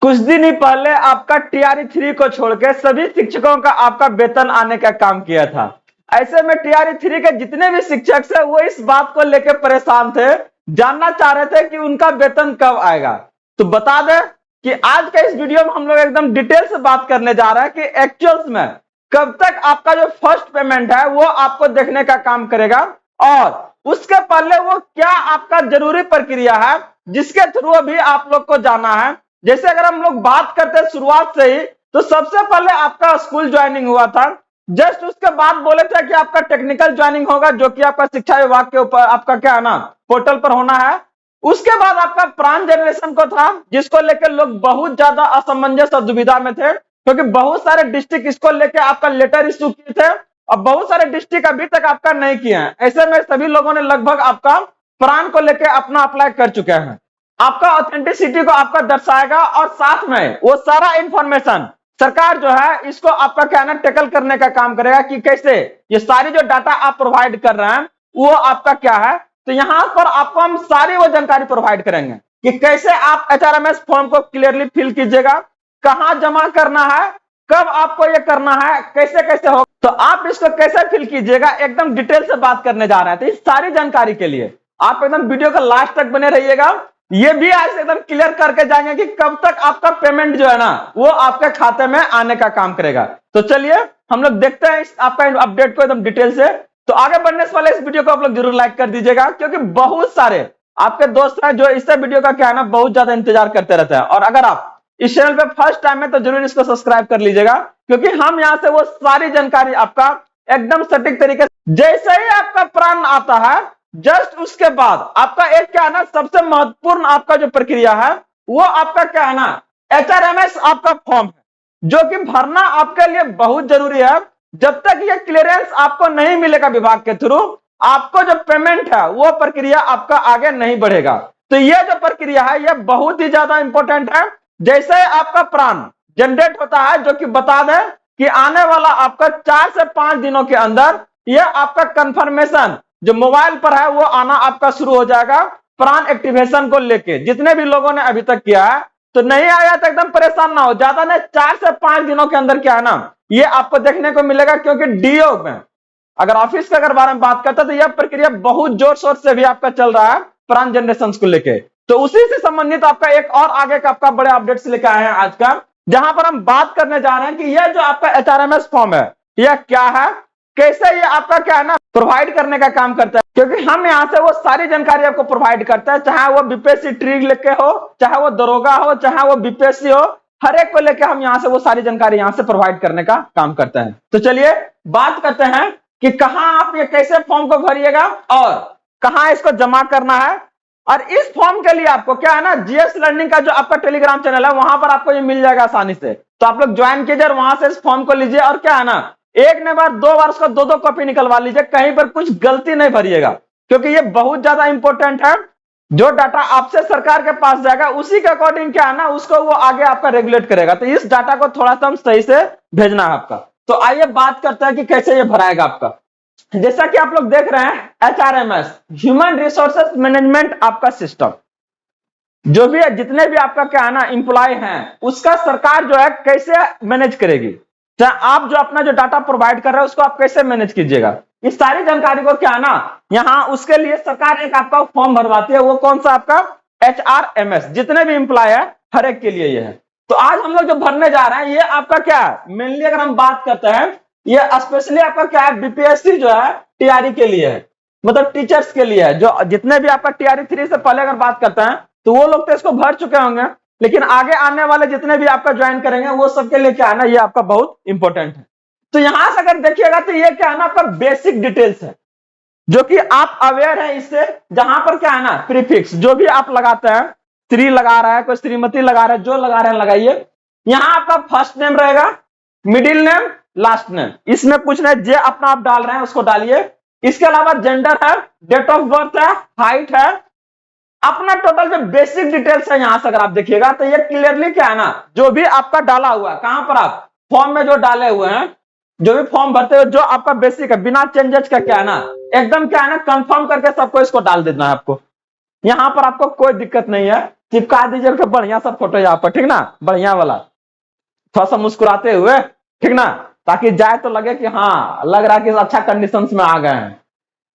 कुछ दिन ही पहले आपका TRE 3 को छोड़ के सभी शिक्षकों का आपका वेतन आने का काम किया था। ऐसे में TRE 3 के जितने भी शिक्षक थे वो इस बात को लेकर परेशान थे, जानना चाह रहे थे कि उनका वेतन कब आएगा। तो बता दें कि आज के इस वीडियो में हम लोग एकदम डिटेल से बात करने जा रहे हैं कि एक्चुअल्स में कब तक आपका जो फर्स्ट पेमेंट है वो आपको देखने का काम करेगा, और उसके पहले वो क्या आपका जरूरी प्रक्रिया है जिसके थ्रू अभी आप लोग को जाना है। जैसे अगर हम लोग बात करते हैं शुरुआत से ही, तो सबसे पहले आपका स्कूल ज्वाइनिंग हुआ था। जस्ट उसके बाद बोले थे कि आपका टेक्निकल ज्वाइनिंग होगा, जो कि आपका शिक्षा विभाग के ऊपर आपका क्या है ना, पोर्टल पर होना है। उसके बाद आपका प्राण जनरेशन को था, जिसको लेकर लोग बहुत ज्यादा असमंजस और दुविधा में थे, क्योंकि बहुत सारे डिस्ट्रिक्ट इसको लेकर आपका लेटर इश्यू किए थे और बहुत सारे डिस्ट्रिक्ट अभी तक आपका नहीं किए हैं। ऐसे में सभी लोगों ने लगभग आपका प्राण को लेकर अपना अप्लाई कर चुके हैं। आपका ऑथेंटिसिटी को आपका दर्शाएगा और साथ में वो सारा इंफॉर्मेशन सरकार जो है इसको आपका क्या है ना टैकल करने का काम करेगा कि कैसे ये सारी जो डाटा आप प्रोवाइड कर रहे हैं वो आपका क्या है। तो यहां पर आपको हम सारी वो जानकारी प्रोवाइड करेंगे कि कैसे आप HRMS फॉर्म को क्लियरली फिल कीजिएगा, कहां जमा करना है, कब आपको ये करना है, कैसे कैसे होगा, तो आप इसको कैसे फिल कीजिएगा, एकदम डिटेल से बात करने जा रहे हैं। तो इस सारी जानकारी के लिए आप एकदम वीडियो का लास्ट तक बने रहिएगा। ये भी आज एकदम क्लियर करके जाएंगे कि कब तक आपका पेमेंट जो है ना वो आपके खाते में आने का काम करेगा। तो चलिए हम लोग देखते हैं इस आपका अपडेट को एकदम डिटेल से। तो आगे बढ़ने से पहले इस वीडियो को आप लोग जरूर लाइक कर दीजिएगा, क्योंकि बहुत सारे आपके दोस्त हैं जो इस वीडियो का क्या है ना बहुत ज्यादा इंतजार करते रहते हैं। और अगर आप इस चैनल पे फर्स्ट टाइम है तो जरूर इसको सब्सक्राइब कर लीजिएगा, क्योंकि हम यहाँ से वो सारी जानकारी आपका एकदम सटीक तरीके से, जैसे ही आपका प्राण आता है जस्ट उसके बाद आपका एक क्या है ना सबसे महत्वपूर्ण आपका जो प्रक्रिया है वो आपका क्या है ना HRMS आपका फॉर्म है, जो कि भरना आपके लिए बहुत जरूरी है। जब तक ये क्लियरेंस आपको नहीं मिलेगा विभाग के थ्रू, आपको जो पेमेंट है वो प्रक्रिया आपका आगे नहीं बढ़ेगा। तो ये जो प्रक्रिया है ये बहुत ही ज्यादा इंपॉर्टेंट है। जैसे आपका प्राण जनरेट होता है, जो कि बता दें कि आने वाला आपका 4 से 5 दिनों के अंदर ये आपका कंफर्मेशन जो मोबाइल पर है वो आना आपका शुरू हो जाएगा प्राण एक्टिवेशन को लेके। जितने भी लोगों ने अभी तक किया है तो नहीं आया तो एकदम परेशान ना हो, ज्यादा नहीं 4 से 5 दिनों के अंदर क्या है ना ये आपको देखने को मिलेगा। क्योंकि DO में अगर ऑफिस के अगर बारे में बात करते हैं तो यह प्रक्रिया बहुत जोर शोर से भी आपका चल रहा है प्राण जनरेशन को लेके। तो उसी से संबंधित आपका एक और आगे का आपका बड़े अपडेट्स लेके आए हैं आज का, जहां पर हम बात करने जा रहे हैं कि यह जो आपका HRMS फॉर्म है यह क्या है, कैसे ये आपका क्या है ना प्रोवाइड करने का काम करता है। क्योंकि हम यहाँ से वो सारी जानकारी आपको प्रोवाइड करता है, चाहे वो BPSC ट्री लेके हो, चाहे वो दरोगा हो, चाहे वो BPSC हो, हर एक को लेके हम यहाँ से वो सारी जानकारी यहाँ से प्रोवाइड करने का काम करते हैं। तो चलिए बात करते हैं कि कहाँ आप ये कैसे फॉर्म को भरिएगा और कहाँ इसको जमा करना है। और इस फॉर्म के लिए आपको क्या है ना GS लर्निंग का जो आपका टेलीग्राम चैनल है वहां पर आपको ये मिल जाएगा आसानी से। तो आप लोग ज्वाइन कीजिए और वहां से इस फॉर्म को लीजिए और क्या है ना एक ने बार 2 बार उसका 2-2 कॉपी निकलवा लीजिए, कहीं पर कुछ गलती नहीं भरिएगा, क्योंकि ये बहुत ज्यादा इंपॉर्टेंट है। जो डाटा आपसे सरकार के पास जाएगा उसी के अकॉर्डिंग क्या है ना उसको वो आगे आपका रेगुलेट करेगा। तो इस डाटा को थोड़ा सा हम सही से भेजना है आपका। तो आइए बात करते हैं कि कैसे ये भराएगा आपका। जैसा कि आप लोग देख रहे हैं HRMS ह्यूमन रिसोर्सेज मैनेजमेंट आपका सिस्टम, जो भी है जितने भी आपका क्या है ना एम्प्लॉय हैं उसका सरकार जो है कैसे मैनेज करेगी, चाहे आप जो अपना जो डाटा प्रोवाइड कर रहे हैं उसको आप कैसे मैनेज कीजिएगा, इस सारी जानकारी को क्या है ना यहाँ उसके लिए सरकार एक आपका फॉर्म भरवाती है। वो कौन सा आपका HRMS, जितने भी एम्प्लॉय है हर एक के लिए ये है। तो आज हम लोग जो भरने जा रहे हैं ये आपका क्या है मेनली अगर हम बात करते हैं ये स्पेशली आपका क्या है BPSC जो है TRE के लिए है, मतलब टीचर्स के लिए है। जो जितने भी आपका TRE 3 से पहले अगर बात करते हैं तो वो लोग तो इसको भर चुके होंगे, लेकिन आगे आने वाले जितने भी आपका ज्वाइन करेंगे वो सबके लिए क्या है ना ये आपका बहुत इंपॉर्टेंट है। तो यहां से अगर देखिएगा तो ये क्या है ना आपका बेसिक डिटेल्स है, जो कि आप अवेयर है इससे। जहां पर क्या है ना प्रीफिक्स जो भी आप लगाते हैं, श्री लगा रहा है, कोई श्रीमती लगा रहा है, जो लगा रहे हैं लगाइए। यहाँ आपका फर्स्ट नेम रहेगा, मिडिल नेम, लास्ट नेम, इसमें कुछ नहीं, जो अपना आप डाल रहे हैं उसको डालिए। इसके अलावा जेंडर है, डेट ऑफ बर्थ है, हाइट है, अपना टोटल जो बेसिक डिटेल्स है। यहां से अगर आप देखिएगा तो ये क्लियरली क्या है ना जो भी आपका डाला हुआ है, कहां पर आप फॉर्म में जो डाले हुए हैं, जो भी फॉर्म भरते हो, जो आपका बेसिक है बिना चेंजेस का क्या है ना एकदम क्या है ना कंफर्म करके सबको इसको डाल देना है आपको। यहां पर आपको कोई दिक्कत नहीं है चिपका दीजिए उसका बढ़िया सा फोटो यहाँ पर, ठीक ना, बढ़िया वाला, थोड़ा सा मुस्कुराते हुए, ठीक ना, ताकि जाए तो लगे कि हाँ लग रहा है कि अच्छा कंडीशंस में आ गए हैं।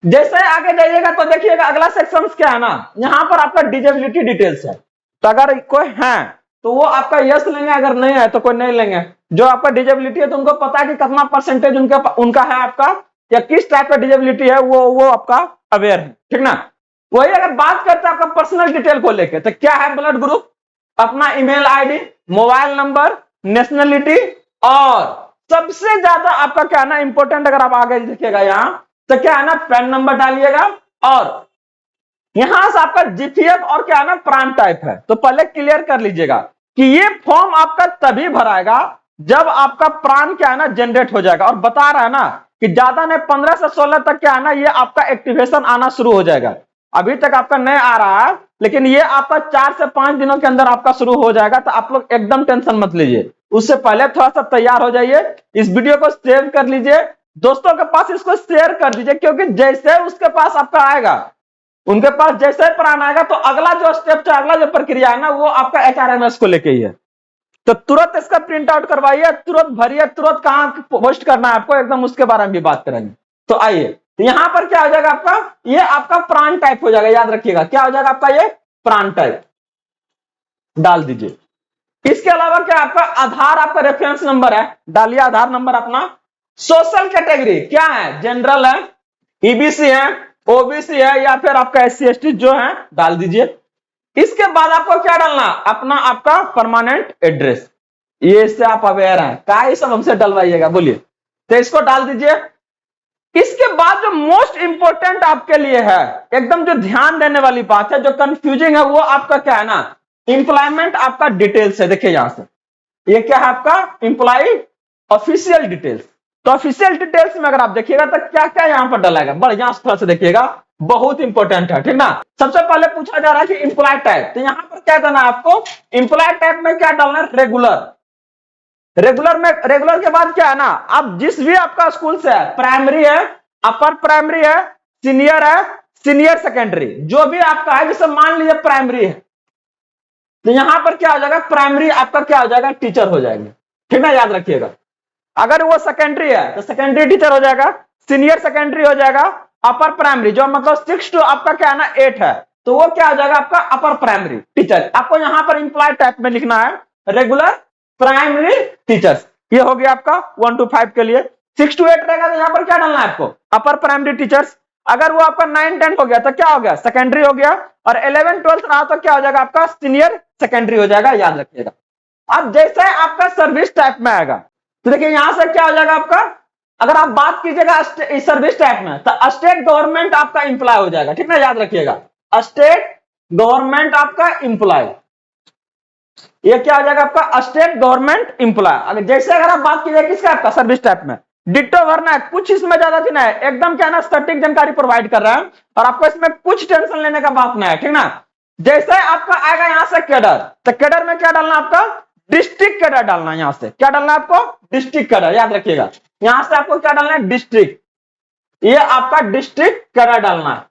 जैसे आगे जाइएगा तो देखिएगा अगला सेक्शन क्या है ना, यहाँ पर आपका डिजेबिलिटी डिटेल्स है। तो अगर कोई है तो वो आपका यस लेंगे, अगर नहीं है तो कोई नहीं लेंगे। जो आपका डिजेबिलिटी है तो उनको पता है कि कितना परसेंटेज उनका है आपका, या किस टाइप का डिजेबिलिटी है वो आपका अवेयर है, ठीक ना। वही अगर बात करते हैं आपका पर्सनल डिटेल को लेकर, तो क्या है, ब्लड ग्रुप, अपना email ID, mobile number, nationality, और सबसे ज्यादा आपका क्या है ना इंपॉर्टेंट, अगर आप आगे देखिएगा यहाँ तो क्या है ना पैन नंबर डालिएगा, और यहां से आपका जीपीएफ और क्या है ना प्राण टाइप है। तो पहले क्लियर कर लीजिएगा कि ये फॉर्म आपका तभी भराएगा जब आपका प्राण क्या है ना जनरेट हो जाएगा, और बता रहा है ना कि ज्यादा नहीं 15 से 16 तक क्या है ना ये आपका एक्टिवेशन आना शुरू हो जाएगा। अभी तक आपका नहीं आ रहा है, लेकिन ये आपका 4 से 5 दिनों के अंदर आपका शुरू हो जाएगा। तो आप लोग एकदम टेंशन मत लीजिए, उससे पहले थोड़ा सा तैयार हो जाइए, इस वीडियो को सेव कर लीजिए, दोस्तों के पास इसको शेयर कर दीजिए, क्योंकि जैसे उसके पास आपका आएगा, उनके पास जैसे प्राण आएगा तो अगला जो स्टेप है, अगला जो प्रक्रिया है ना वो आपका एचआरएमएस को लेके ही है। तो तुरंत इसका प्रिंट आउट करवाइए, तुरंत भरिए, तुरंत कहां पोस्ट करना है आपको, एकदम उसके बारे में भी बात करेंगे। तो आइए, तो यहां पर क्या हो जाएगा आपका, ये आपका प्राण टाइप हो जाएगा, याद रखिएगा क्या हो जाएगा आपका, ये प्राण टाइप डाल दीजिए। इसके अलावा क्या आपका आधार, आपका रेफरेंस नंबर है, डालिए आधार नंबर अपना। सोशल कैटेगरी क्या है, जनरल है, ईबीसी है, ओबीसी है, या फिर आपका एससी एसटी जो है डाल दीजिए। इसके बाद आपको क्या डालना, अपना आपका परमानेंट एड्रेस, ये इससे आप अवेयर हैं क्या, ये सब हमसे डलवाइएगा, बोलिए। तो इसको डाल दीजिए। इसके बाद जो मोस्ट इंपोर्टेंट आपके लिए है, एकदम जो ध्यान देने वाली बात है, जो कंफ्यूजिंग है, वो आपका क्या है ना इंप्लॉयमेंट आपका डिटेल्स है। देखिए यहां से ये क्या है आपका इंप्लॉय ऑफिशियल डिटेल्स। तो ऑफिशियल डिटेल्स में अगर आप देखिएगा तो क्या क्या यहां पर डालेगा, बढ़िया तरह से देखिएगा, बहुत इंपॉर्टेंट है, ठीक ना। सबसे पहले पूछा जा रहा है कि इंप्लॉय टाइप, तो यहां पर क्या करना है आपको, इंप्लॉय टाइप में क्या डालना है, रेगुलर। रेगुलर में, रेगुलर के बाद क्या है ना, आप जिस भी आपका स्कूल से है, प्राइमरी है, अपर प्राइमरी है, है, सीनियर सेकेंडरी, जो भी आपका है, जैसे मान लीजिए प्राइमरी है, तो यहां पर क्या हो जाएगा, प्राइमरी आपका क्या हो जाएगा, टीचर हो जाएगा, ठीक ना, याद रखिएगा। अगर वो सेकेंडरी है तो सेकेंडरी टीचर हो जाएगा, सीनियर सेकेंडरी हो जाएगा, अपर प्राइमरी जो मतलब 6 टू आपका क्या है ना 8 है, तो वो क्या हो जाएगा आपका अपर प्राइमरी टीचर। आपको यहां पर इंप्लॉय टाइप में लिखना है रेगुलर प्राइमरी टीचर्स। ये हो गया आपका 1 to 5 के लिए। 6 to 8 रहेगा तो यहां पर क्या डालना है आपको, अपर प्राइमरी टीचर्स। अगर वो आपका 9 10 हो गया तो क्या हो गया, सेकेंडरी हो गया, और 11 12 रहा तो क्या हो जाएगा आपका सीनियर सेकेंडरी हो जाएगा, याद रखिएगा। अब जैसे आपका सर्विस टाइप में आएगा तो देखिए यहां से क्या हो जाएगा आपका, अगर आप बात कीजिएगा सर्विस टाइप में तो स्टेट गवर्नमेंट आपका इंप्लॉय हो जाएगा, ठीक ना, याद रखिएगा, स्टेट गवर्नमेंट आपका इंप्लॉय, ये क्या हो जाएगा आपका स्टेट गवर्नमेंट इंप्लॉय। अगर जैसे अगर आप बात कीजिए किसका, आपका सर्विस टाइप में डिट्टो भरना है, कुछ इसमें ज्यादा थी ना, एकदम क्या ना सटीक जानकारी प्रोवाइड कर रहा है, और आपको इसमें कुछ टेंशन लेने का बात नहीं है, ठीक ना। जैसे आपका आएगा यहां से कैडर, तो कैडर में क्या डालना आपका, डिस्ट्रिक्ट कैडर डालना, यहां से क्या डालना है आपको, डिस्ट्रिक्ट कैडर, याद रखिएगा। यहां से आपको क्या डालना है, डिस्ट्रिक्ट, ये आपका डिस्ट्रिक्ट कैडर डालना है,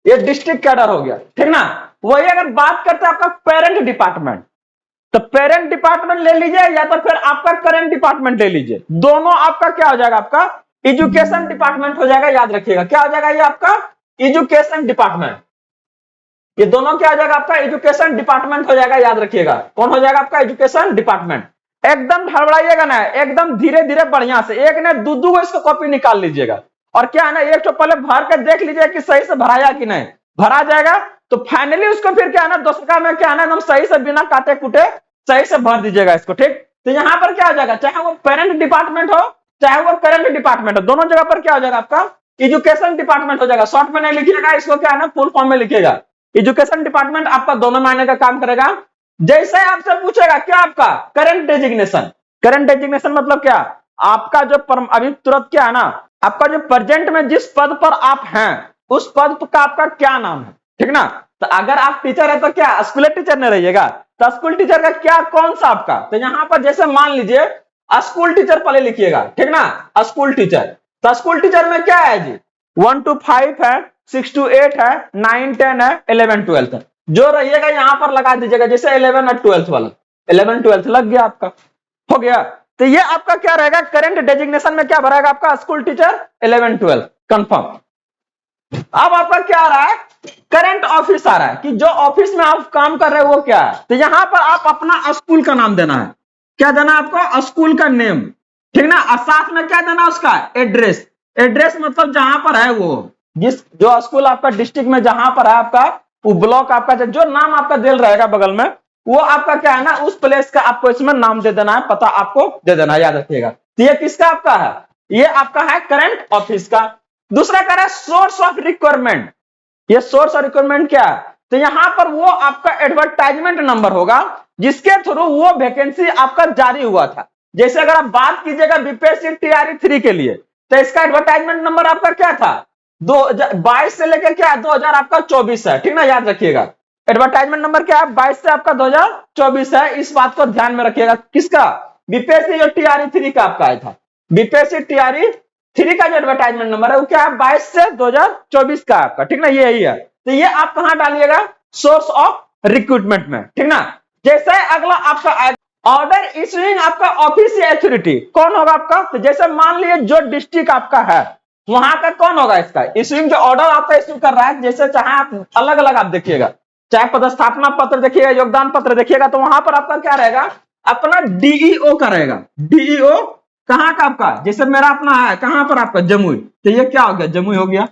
ये डिस्ट्रिक्ट कैडर हो गया, ठीक ना। वही अगर बात करते हैं आपका पेरेंट डिपार्टमेंट, तो पेरेंट डिपार्टमेंट ले लीजिए, या तो फिर आपका करेंट डिपार्टमेंट ले लीजिए, दोनों आपका क्या हो जाएगा, आपका एजुकेशन डिपार्टमेंट हो जाएगा, याद रखिएगा क्या हो जाएगा, ये आपका एजुकेशन डिपार्टमेंट, ये दोनों क्या हो जाएगा आपका एजुकेशन डिपार्टमेंट हो जाएगा, याद रखिएगा। कौन हो जाएगा आपका एजुकेशन डिपार्टमेंट। एकदम हड़बड़ाइएगा ना, एकदम धीरे धीरे बढ़िया से, एक ने दो को इसको कॉपी निकाल लीजिएगा, और क्या है ना एक तो पहले भर के देख लीजिए कि सही से भराया कि नहीं, भरा जाएगा तो फाइनली उसको फिर क्या है ना दूसरा में क्या है ना एकदम सही से बिना काटे कुटे सही से भर दीजिएगा इसको, ठीक। तो यहां पर क्या हो जाएगा, चाहे वो पेरेंट डिपार्टमेंट हो चाहे वो करेंट डिपार्टमेंट हो, दोनों जगह पर क्या हो जाएगा आपका एजुकेशन डिपार्टमेंट हो जाएगा। शॉर्ट में नहीं लिखिएगा इसको, क्या है ना फुल फॉर्म में लिखिएगा। एजुकेशन डिपार्टमेंट आपका दोनों मायने का काम करेगा। जैसे आपसे पूछेगा क्या आपका करंट डेजिग्नेशन, करंट डेजिग्नेशन मतलब क्या, आपका जो अभी तुरंत क्या है ना आपका जो प्रेजेंट में जिस पद पर आप हैं उस पद का आपका क्या नाम है, ठीक ना। तो अगर आप टीचर है तो क्या स्कूल टीचर नहीं रहिएगा, तो स्कूल टीचर का क्या कौन सा आपका, तो यहां पर जैसे मान लीजिए स्कूल टीचर पहले लिखिएगा, ठीक ना, स्कूल टीचर। तो स्कूल टीचर में क्या है जी 1 to 5 है, 6 to 8 है, 9 10 है, 11 12 है। जो रहिएगा यहाँ पर लगा दीजिएगा, जैसे 11 और 12th वाला, 11 12th लग गया आपका, हो गया। तो ये आपका क्या रहेगा, करंट डेजिग्नेशन में क्या भराएगा आपका, स्कूल टीचर 11 12 कंफर्म। अब आपका क्या आ रहा है, करंट ऑफिस आ रहा है कि जो ऑफिस में आप काम कर रहे हो वो क्या है। तो यहां पर आप अपना स्कूल का नाम देना है, क्या देना है आपको, स्कूल का नेम, ठीक ना। और साथ में क्या देना है उसका एड्रेस, एड्रेस मतलब जहां पर है वो, जिस जो स्कूल आपका डिस्ट्रिक्ट में जहां पर है आपका, वो ब्लॉक आपका जो नाम आपका दिल रहेगा बगल में, वो आपका क्या है ना, उस प्लेस का आपको इसमें नाम दे देना है, पता आपको दे देना है, याद रखिएगा। तो ये किसका आपका है, ये आपका है करंट ऑफिस का। दूसरा कह रहा है सोर्स ऑफ रिक्वायरमेंट, ये सोर्स ऑफ रिक्वायरमेंट क्या है, तो यहां पर वो आपका एडवर्टाइजमेंट नंबर होगा जिसके थ्रू वो वैकेंसी आपका जारी हुआ था। जैसे अगर आप बात कीजिएगा बीपीएससी टीआरई 3 के लिए, तो इसका एडवर्टाइजमेंट नंबर आपका क्या था, 2022 से लेकर क्या 2000 आपका 24 है, ठीक ना, याद रखिएगा। एडवर्टाइजमेंट नंबर क्या है, 22 से आपका 2024 है, इस बात को ध्यान में रखिएगा। किसका, बीपीएससी जो टीआरई 3 का आपका आया था, बीपीएससी टीआरई 3 का जो एडवर्टाइजमेंट नंबर है वो क्या है, 22 से 2024 का आपका, ठीक ना, ये यही है। तो ये आप कहां डालिएगा, सोर्स ऑफ रिक्रूटमेंट में, ठीक ना। जैसे अगला आपका ऑर्डर इश्यूइंग आपका ऑफिस या अथॉरिटी कौन होगा आपका, तो जैसे मान लीजिए जो डिस्ट्रिक्ट आपका है वहां का कौन होगा इसका इश्यूइंग, जो ऑर्डर आपका इश्यू कर रहा है, जैसे चाहे आप अलग अलग आप देखिएगा, चाहे पदस्थापना पत्र देखिएगा, योगदान पत्र देखिएगा, तो वहां पर आपका क्या रहेगा, अपना डीईओ का रहेगा। डीईओ कहां का आपका, जैसे मेरा अपना है कहां पर आपका जमुई, तो ये क्या हो गया, जमुई हो गया।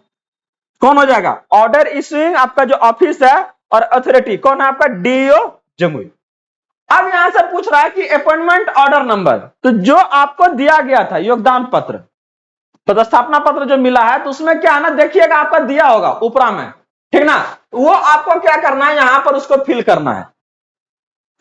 कौन हो जाएगा, ऑर्डर इश्यूइंग आपका जो ऑफिस है और अथॉरिटी कौन है आपका, डीईओ जमुई। अब यहां से पूछ रहा है कि अपॉइंटमेंट ऑर्डर नंबर, तो जो आपको दिया गया था योगदान पत्र पदस्थापना पत्र जो मिला है, तो उसमें क्या है ना, देखिएगा आपका दिया होगा ऊपरा में, ठीक ना, वो आपको क्या करना है, यहां पर उसको फिल करना है,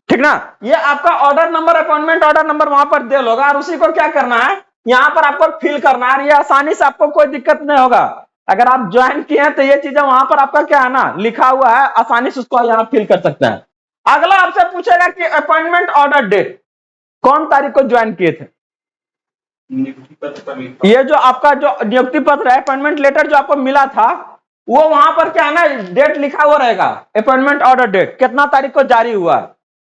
ठीक ना। ये आपका order number appointment order number वहां पर दिया होगा और उसी को क्या करना है, यहां पर आपको फिल करना है। ये आसानी से आपको कोई दिक्कत नहीं होगा, अगर आप ज्वाइन किए हैं तो ये चीजें वहां पर आपका क्या है ना लिखा हुआ है, आसानी से उसको यहां फिल कर सकते हैं। अगला आपसे पूछेगा कि अपॉइंटमेंट ऑर्डर डेट, कौन तारीख को ज्वाइन किए थे, ये जो आपका जो नियुक्ति पत्र है, अपॉइंटमेंट लेटर जो आपको मिला था, वो वहां पर क्या है ना डेट लिखा हुआ रहेगा, अपॉइंटमेंट ऑर्डर डेट कितना तारीख को जारी हुआ,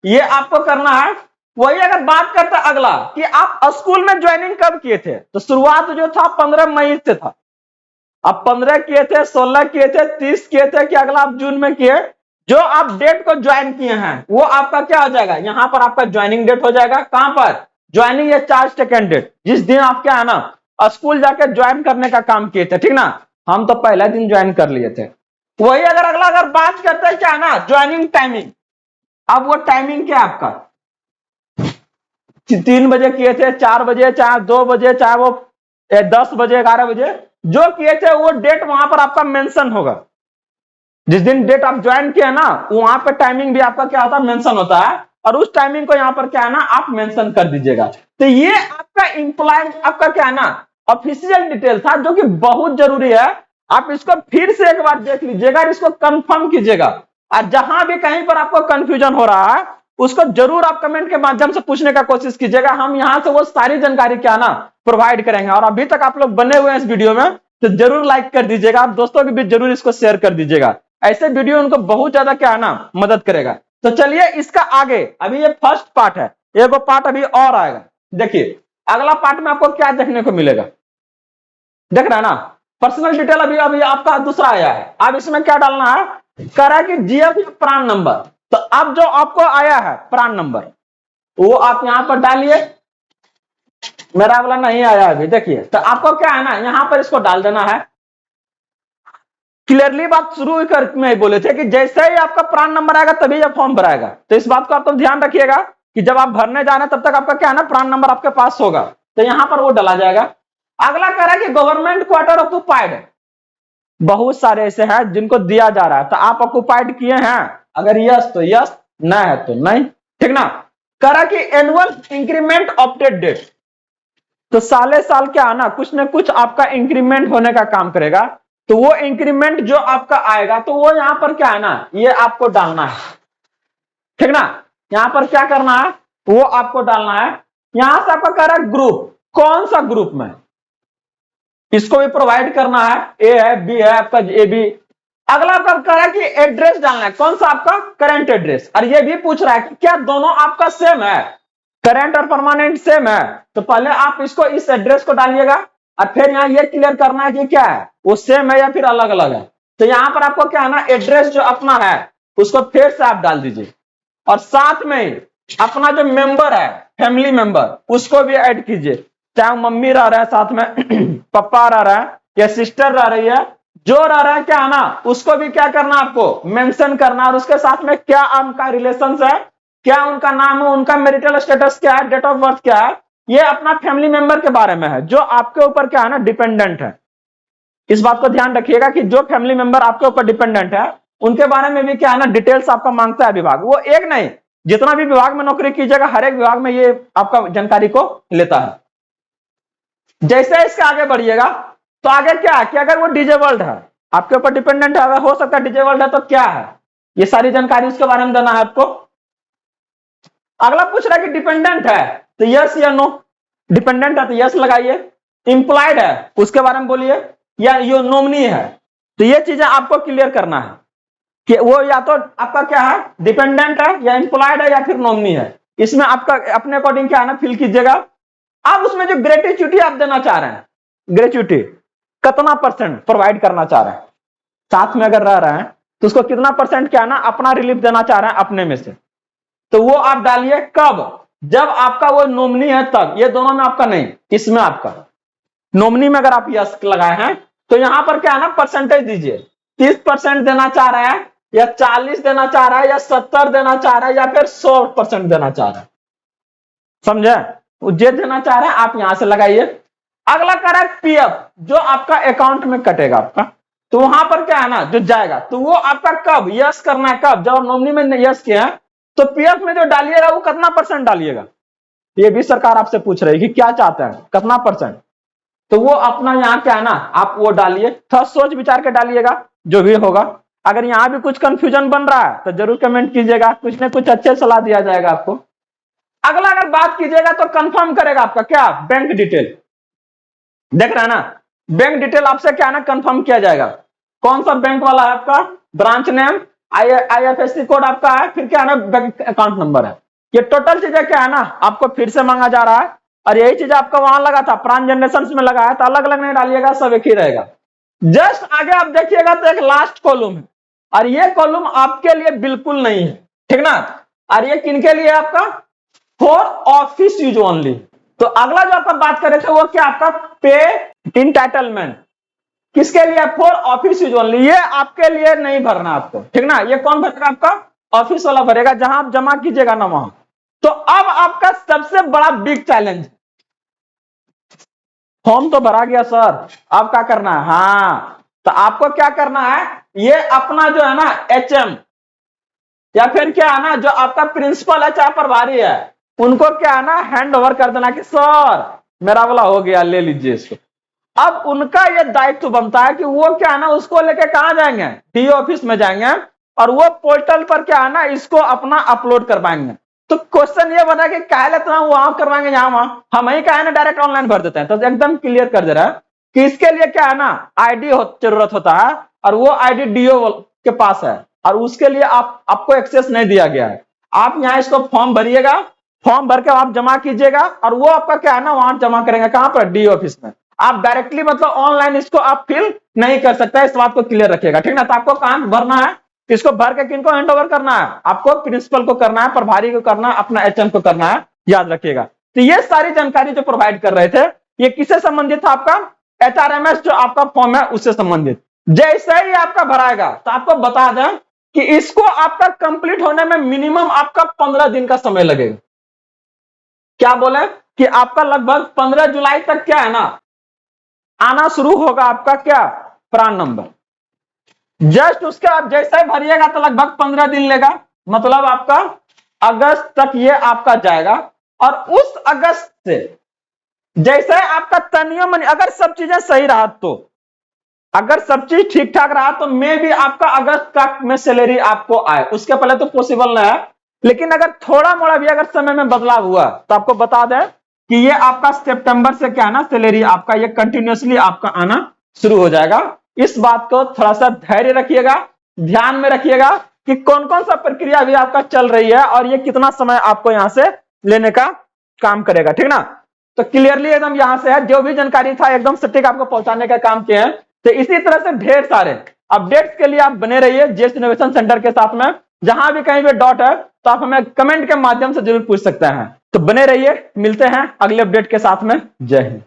ये आपको करना है। वही अगर बात करता अगला कि आप स्कूल में ज्वाइनिंग कब किए थे, तो शुरुआत जो था 15 मई से था, अब 15 किए थे, 16 किए थे, 30 किए थे, कि अगला आप जून में किए, जो आप डेट को ज्वाइन किए हैं वो आपका क्या हो जाएगा, यहां पर आपका ज्वाइनिंग डेट हो जाएगा। कहां पर ज्वाइनिंग या चार्ज टेकन डेट, जिस दिन आप क्या है ना स्कूल जाके ज्वाइन करने का काम किए थे, ठीक ना, हम तो पहला दिन ज्वाइन कर लिए थे। वही अगर अगला अगर बात करते हैं क्या है ना ज्वाइनिंग टाइमिंग, अब वो टाइमिंग क्या है आपका, 3 बजे किए थे, 4 बजे, चाहे 2 बजे, चाहे वो 10 बजे, 11 बजे, जो किए थे वो डेट वहां पर आपका मेंशन होगा। जिस दिन डेट आप ज्वाइन किया ना वहां पर टाइमिंग भी आपका क्या होता है, मेंशन होता है, और उस टाइमिंग को यहां पर क्या है ना आप मेंशन कर दीजिएगा। तो ये आपका इंप्लॉय आपका क्या है ना ऑफिशियल डिटेल था, जो कि बहुत जरूरी है। आप इसको फिर से एक बार देख लीजिएगा, इसको कंफर्म कीजिएगा, और जहां भी कहीं पर आपको कंफ्यूजन हो रहा है उसको जरूर आप कमेंट के माध्यम से पूछने का कोशिश कीजिएगा, हम यहां से वो सारी जानकारी क्या ना प्रोवाइड करेंगे। और अभी तक आप लोग बने हुए हैं इस वीडियो में तो जरूर लाइक कर दीजिएगा, आप दोस्तों के बीच जरूर इसको शेयर कर दीजिएगा, ऐसे वीडियो उनको बहुत ज्यादा क्या है ना मदद करेगा। तो चलिए इसका आगे, अभी ये फर्स्ट पार्ट है, एक पार्ट अभी और आएगा। देखिए अगला पार्ट में आपको क्या देखने को मिलेगा, देख रहा है ना, पर्सनल डिटेल अभी अभी आपका दूसरा आया है। अब इसमें क्या डालना है, कह रहा है कि जीएफ प्राण नंबर, तो अब जो आपको आया है प्राण नंबर वो आप यहां पर डालिए, मेरा वाला नहीं आया अभी, देखिए तो आपको क्या है ना यहां पर इसको डाल देना है। क्लियरली बात शुरू कर में बोले थे कि जैसे ही आपका प्राण नंबर आएगा तभी यह फॉर्म भराएगा, तो इस बात को आप तो ध्यान रखिएगा कि जब आप भरने जाना तब तक आपका क्या है ना प्राण नंबर आपके पास होगा, तो यहां पर वो डाला जाएगा। अगला कह रहा है कि गवर्नमेंट क्वार्टर ऑक्युपाइड, बहुत सारे ऐसे हैं जिनको दिया जा रहा है, तो आप ऑक्युपाइड किए हैं, अगर यस तो यस, न है तो नहीं, ठीक ना। कह रहा कि एनुअल इंक्रीमेंट ऑप्टेड डेट, तो साले साल क्या है ना कुछ आपका इंक्रीमेंट होने का काम करेगा, तो वो इंक्रीमेंट जो आपका आएगा तो वो यहां पर क्या है ना ये आपको डालना है, ठीक ना। यहां पर क्या करना है वो आपको डालना है। यहां से आपका कह रहा है ग्रुप, कौन सा ग्रुप में, इसको भी प्रोवाइड करना है, ए है बी है आपका ए बी, अगला आपका कह रहा है कि एड्रेस डालना है, कौन सा आपका करंट एड्रेस, और ये भी पूछ रहा है कि क्या दोनों आपका सेम है, करंट और परमानेंट सेम है। तो पहले आप इसको इस एड्रेस को डालिएगा और फिर यहाँ ये क्लियर करना है कि क्या है, वो सेम है या फिर अलग अलग है। तो यहाँ पर आपको क्या है ना, एड्रेस जो अपना है उसको फिर से आप डाल दीजिए, और साथ में अपना जो मेंबर है, फैमिली मेंबर, उसको भी ऐड कीजिए, चाहे मम्मी रह रहा है साथ में पापा रह रहा है या सिस्टर रह रही है, जो रह रहा है क्या है ना, उसको भी क्या करना आपको मेंशन करना, और उसके साथ में क्या उनका रिलेशन है, क्या उनका नाम है, उनका मैरिटल स्टेटस क्या है, डेट ऑफ बर्थ क्या है, ये अपना फैमिली मेंबर के बारे में है जो आपके ऊपर क्या है ना डिपेंडेंट है। इस बात को ध्यान रखिएगा कि जो फैमिली मेंबर आपके ऊपर डिपेंडेंट है उनके बारे में भी क्या है ना डिटेल्स आपका मांगता है विभाग, वो एक नहीं, जितना भी विभाग में नौकरी कीजिएगा हर एक विभाग में ये आपका जानकारी को लेता है। जैसे इसके आगे बढ़िएगा तो आगे क्या है कि अगर वो डिजेबल्ड है, आपके ऊपर डिपेंडेंट है, अगर हो सकता है डिजेबल्ड है तो क्या है, ये सारी जानकारी उसके बारे में देना है आपको। अगला पूछ रहा है कि डिपेंडेंट है तो यस या नो, डिपेंडेंट है तो यस लगाइए, इंप्लॉयड है उसके बारे में बोलिए, या ये नॉमिनी है, तो ये चीजें आपको क्लियर करना है कि वो या तो आपका क्या है डिपेंडेंट है या इंप्लॉयड है या फिर नॉमिनी है, इसमें आपका अपने अकॉर्डिंग क्या है ना फिल कीजिएगा। अब उसमें जो ग्रेच्युटी आप देना चाह रहे हैं, ग्रेच्युटी कितना परसेंट प्रोवाइड करना चाह रहे हैं, साथ में अगर रह रहे हैं तो उसको कितना परसेंट क्या है ना अपना रिलीफ देना चाह रहे हैं अपने में से, तो वो आप डालिए कब, जब आपका वो नॉमिनी है तब, ये दोनों में आपका नहीं, इसमें आपका नॉमिनी में अगर आप यस लगाए हैं तो यहां पर क्या है ना परसेंटेज दीजिए, 30% देना चाह रहा है या 40 देना चाह रहा है या 70 देना चाह रहा है या फिर 100% देना चाह रहा है, समझे, जो देना चाह रहा है आप यहां से लगाइए। अगला कह रहा है पीएफ जो आपका अकाउंट में कटेगा आपका, तो वहां पर क्या है ना जो जाएगा तो वो आपका कब यस करना है, कब जब नॉमिनी में यस किया है तो पीएफ में जो डालिएगा वो कितना परसेंट डालिएगा, ये भी सरकार आपसे पूछ रही है कि क्या चाहते हैं कितना परसेंट, तो वो अपना यहाँ क्या है ना आप वो डालिए, थोड़ा सोच विचार के डालिएगा जो भी होगा। अगर यहाँ भी कुछ कंफ्यूजन बन रहा है तो जरूर कमेंट कीजिएगा, कुछ ना कुछ अच्छे सलाह दिया जाएगा आपको। अगला अगर बात कीजिएगा तो कंफर्म करेगा आपका क्या बैंक डिटेल, देख रहे हैं ना, बैंक डिटेल आपसे क्या है ना कंफर्म किया जाएगा, कौन सा बैंक वाला है आपका, ब्रांच नेम, IFSC कोड आपका है, फिर क्या है ना बैंक अकाउंट नंबर है, ये टोटल चीजें क्या है ना आपको फिर से मांगा जा रहा है, और यही चीज आपका वहां लगा था प्राण जनरेशन में लगा है, तो अलग अलग नहीं डालिएगा, सब एक ही रहेगा। जस्ट आगे आप देखिएगा तो एक लास्ट कॉलम है, और ये कॉलम आपके लिए बिल्कुल नहीं है, ठीक ना, और ये किनके लिए आपका फॉर ऑफिस यूज ओनली। तो अगला जो आपका बात कर रहे थे वो क्या आपका पे इंटाइटलमेंट, किसके लिए, फॉर ऑफिस यूज ओनली, ये आपके लिए नहीं भरना आपको, ठीक ना, ये कौन भरेगा आपका ऑफिस वाला भरेगा जहां आप जमा कीजिएगा ना वहां। तो अब आपका सबसे बड़ा बिग चैलेंज, फॉर्म तो भरा गया सर, अब क्या करना है, हाँ तो आपको क्या करना है, ये अपना जो है ना HM या फिर क्या है ना जो आपका प्रिंसिपल है चाहे प्रभारी है उनको क्या है ना हैंड ओवर कर देना कि सर मेरा वाला हो गया ले लीजिए इसको। अब उनका ये दायित्व बनता है कि वो क्या है ना उसको लेके कहां जाएंगे, DO ऑफिस में जाएंगे और वो पोर्टल पर क्या है ना इसको अपना अपलोड करवाएंगे। तो क्वेश्चन ये बना कि काहे लेते वहां करवाएंगे यहाँ वहां, हम ही क्या है ना डायरेक्ट ऑनलाइन भर देते हैं, तो एकदम क्लियर कर दे रहा है कि इसके लिए क्या है ना ID जरूरत होता है, और वो ID DO के पास है, और उसके लिए आपको एक्सेस नहीं दिया गया है। आप यहाँ इसको फॉर्म भरिएगा, फॉर्म भर के आप जमा कीजिएगा, और वो आपका क्या है ना वहां जमा करेंगे, कहां पर DO ऑफिस में। आप डायरेक्टली मतलब ऑनलाइन इसको आप फिल नहीं कर सकते, इस बात को क्लियर रखिएगा, ठीक ना। तो आपको कहां भरना है, इसको भर के किनको हैंड ओवर करना है, आपको प्रिंसिपल को करना है, प्रभारी को करना है, अपना HM को करना है, याद रखिएगा। तो ये सारी जानकारी जो प्रोवाइड कर रहे थे ये किससे संबंधित था, आपका HRMS जो आपका फॉर्म है उससे संबंधित। जैसे ही आपका भराएगा तो आपको बता दें कि इसको आपका कंप्लीट होने में मिनिमम आपका 15 दिन का समय लगेगा। क्या बोले कि आपका लगभग 15 जुलाई तक क्या है ना आना शुरू होगा आपका क्या प्राण नंबर, जस्ट उसके आप जैसे ही भरिएगा तो लगभग 15 दिन लेगा, मतलब आपका अगस्त तक ये आपका जाएगा। और उस अगस्त से जैसे आपका तनियो मनी अगर सब चीजें सही रहा, तो अगर सब चीज ठीक ठाक रहा तो मे भी आपका अगस्त का में सैलरी आपको आए, उसके पहले तो पॉसिबल नहीं है, लेकिन अगर थोड़ा मोड़ा भी अगर समय में बदलाव हुआ तो आपको बता दें कि ये आपका सितंबर से क्या है ना सैलरी आपका ये कंटिन्यूअसली आपका आना शुरू हो जाएगा। इस बात को थोड़ा सा धैर्य रखिएगा, ध्यान में रखिएगा कि कौन कौन सा प्रक्रिया अभी आपका चल रही है और ये कितना समय आपको यहां से लेने का काम करेगा, ठीक ना। तो क्लियरली एकदम यहां से है, जो भी जानकारी था एकदम सटीक आपको पहुंचाने का काम किए हैं। तो इसी तरह से ढेर सारे अपडेट्स के लिए आप बने रहिए जेएस इनोवेशन सेंटर के साथ में। जहां भी कहीं भी डॉट है तो आप हमें कमेंट के माध्यम से जरूर पूछ सकते हैं। तो बने रहिए, मिलते हैं अगले अपडेट के साथ में। जय हिंद।